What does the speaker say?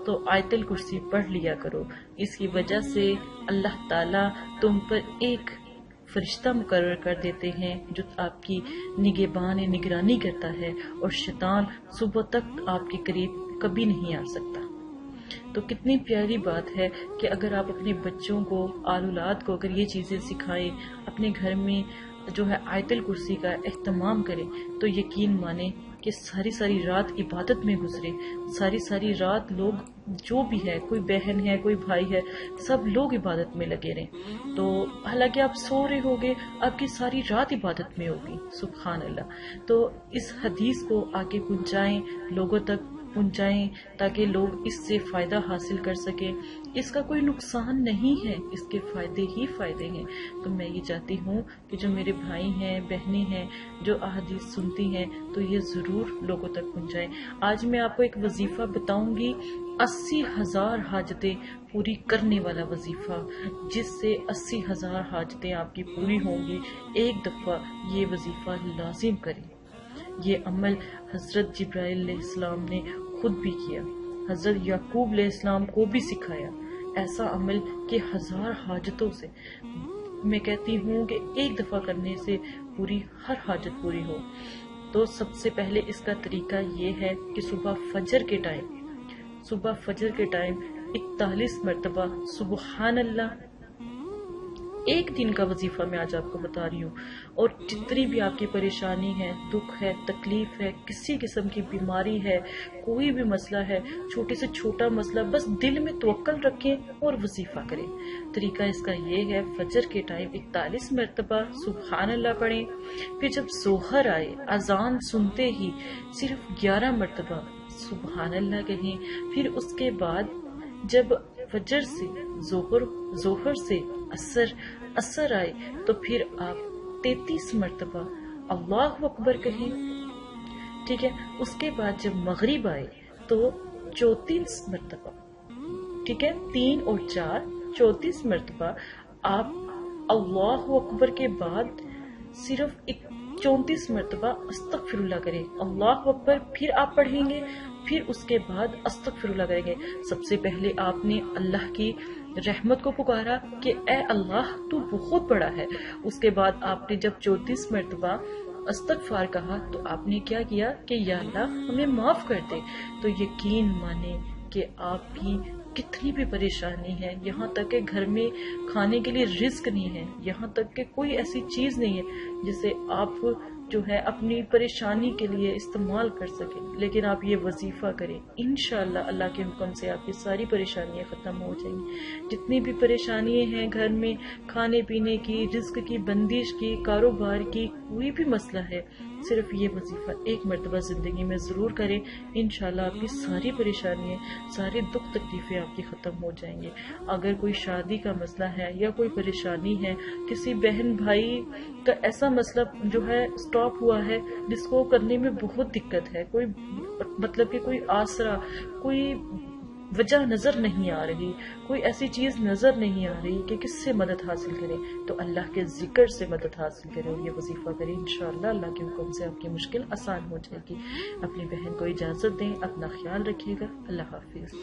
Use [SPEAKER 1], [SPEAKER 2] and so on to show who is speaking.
[SPEAKER 1] تو آیت الکرسی پڑھ لیا کرو. اس کی وجہ سے اللہ تعالیٰ تم پر ایک فرشتہ مقرر کر دیتے ہیں جو آپ کی نگہبان نگرانی کرتا ہے، اور شیطان صبح تک آپ کے قریب کبھی نہیں آ سکتا. تو کتنی پیاری بات ہے کہ اگر آپ اپنے بچوں کو، اولاد کو اگر یہ چیزیں سکھائیں، اپنے گھر میں جو ہے آیت الکرسی کا اہتمام کریں، تو یقین مانیں کہ ساری رات عبادت میں گزرے. ساری رات لوگ جو بھی ہے، کوئی بہن ہے، کوئی بھائی ہے، سب لوگ عبادت میں لگے رہیں. تو حالانکہ آپ سو رہے ہوگے، آپ کی ساری رات عبادت میں ہوگی. سبحان اللہ. تو اس حدیث کو آگے پہنچائیں، لوگوں تک پہنچائیں، تاکہ لوگ اس سے فائدہ حاصل کر سکیں. اس کا کوئی نقصان نہیں ہے، اس کے فائدے ہی فائدے ہیں. تو میں یہ چاہتی ہوں کہ جو میرے بھائی ہیں، بہنیں ہیں، جو احادیث سنتی ہیں، تو یہ ضرور لوگوں تک پہنچائیں. آج میں آپ کو ایک وظیفہ بتاؤں گی، 80,000 حاجتیں پوری کرنے والا وظیفہ، جس سے 80,000 حاجتیں آپ کی پوری ہوں گی. ایک دفعہ یہ وظیفہ لازم کریں. یہ عمل حضرت جبرائیل علیہ السلام نے خود بھی کیا، حضرت یعقوب علیہ السلام کو بھی سکھایا. ایسا عمل کہ 1000 حاجتوں سے، میں کہتی ہوں کہ ایک دفعہ کرنے سے پوری ہر حاجت پوری ہو. تو سب سے پہلے اس کا طریقہ یہ ہے کہ صبح فجر کے ٹائم 41 مرتبہ سبحان اللہ. ایک دن کا وظیفہ میں آج آپ کو بتا رہی ہوں. اور جتنی بھی آپ کی پریشانی ہے، دکھ ہے، تکلیف ہے، کسی قسم کی بیماری ہے، کوئی بھی مسئلہ ہے، چھوٹے سے چھوٹا مسئلہ، بس دل میں توکل رکھیں اور وظیفہ کریں. طریقہ اس کا یہ ہے، فجر کے ٹائم 41 مرتبہ سبحان اللہ پڑھیں. پھر جب ظہر آئے، اذان سنتے ہی صرف 11 مرتبہ سبحان اللہ کہیں. پھر اس کے بعد جب فجر سے ظہر سے اثر آئے، تو پھر آپ 33 مرتبہ اللہ اکبر کہیں. ٹھیک ہے. اس کے بعد جب مغرب آئے تو 34 مرتبہ، ٹھیک ہے، 3 اور 4 34 مرتبہ آپ اللہ اکبر کے بعد صرف 34 مرتبہ استغفر اللہ کریں. اللہ اکبر پھر آپ پڑھیں گے، پھر اس کے بعد استغفر اللہ کریں گے. سب سے پہلے آپ نے اللہ کی رحمت کو پکارا کہ اے اللہ تو بہت بڑا ہے. اس کے بعد آپ نے جب 34 مرتبہ استغفار کہا، تو آپ نے کیا کیا کہ یا اللہ ہمیں معاف کر دے. تو یقین مانے کہ آپ کی کتنی بھی پریشانی ہے، یہاں تک کہ گھر میں کھانے کے لیے رزق نہیں ہے، یہاں تک کہ کوئی ایسی چیز نہیں ہے جسے آپ جو ہے اپنی پریشانی کے لیے استعمال کر سکیں، لیکن آپ یہ وظیفہ کریں، انشاءاللہ اللہ کے حکم سے آپ کی ساری پریشانیاں ختم ہو جائیں گی. جتنی بھی پریشانیاں ہیں گھر میں، کھانے پینے کی، رزق کی، بندش کی، کاروبار کی، کوئی بھی مسئلہ ہے، صرف یہ وظیفہ ایک مرتبہ زندگی میں ضرور کریں. انشاءاللہ آپ کی ساری پریشانیاں، سارے دکھ تکلیفیں آپ کی ختم ہو جائیں گے. اگر کوئی شادی کا مسئلہ ہے یا کوئی پریشانی ہے، کسی بہن بھائی کا ایسا مسئلہ جو ہے سٹاپ ہوا ہے، جس کو کرنے میں بہت دقت ہے، کوئی مطلب کہ کوئی آسرا، کوئی وجہ نظر نہیں آ رہی، کوئی ایسی چیز نظر نہیں آ رہی کہ کس سے مدد حاصل کریں، تو اللہ کے ذکر سے مدد حاصل کریں اور یہ وظیفہ کریں. انشاءاللہ اللہ کے حکم سے آپ کی مشکل آسان ہو جائے گی. اپنی بہن کو اجازت دیں، اپنا خیال رکھیے گا. اللہ حافظ.